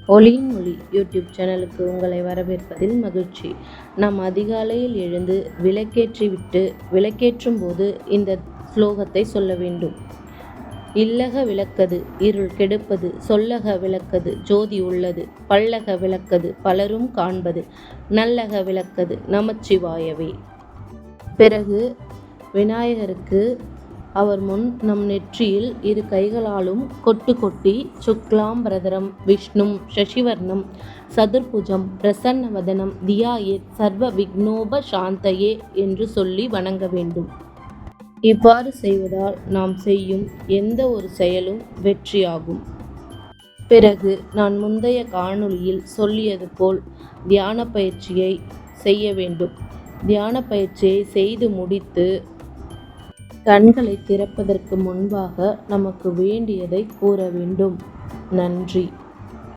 ஒளியின் மொழி யூடியூப் சேனலுக்கு உங்களை வரவேற்பதில் மகிழ்ச்சி. நாம் அதிகாலையில் எழுந்து விளக்கேற்றும் போது இந்த ஸ்லோகத்தை சொல்ல வேண்டும். இல்லக விளக்கது இருள் கெடுப்பது, சொல்லக விளக்கது ஜோதி உள்ளது, பல்லக விளக்கது பலரும் காண்பது, நல்லக விளக்கது நமச்சிவாயவே. பிறகு விநாயகருக்கு அவர் முன் நம் நெற்றியில் இரு கைகளாலும் கொட்டு கொட்டி சுக்லாம்பரதரம் விஷ்ணும் சசிவர்ணம் சதுர்புஜம் பிரசன்னவதனம் தியாயேத் சர்வ விக்னோப சாந்தயே என்று சொல்லி வணங்க வேண்டும். இவ்வாறு செய்வதால் நாம் செய்யும் எந்த ஒரு செயலும் வெற்றியாகும். பிறகு நான் முந்தைய காணொளியில் சொல்லியது போல் தியான பயிற்சியை செய்ய வேண்டும். தியான பயிற்சியை செய்து முடித்து கண்களை திறப்பதற்கு முன்பாக நமக்கு வேண்டியதை கூற வேண்டும். நன்றி.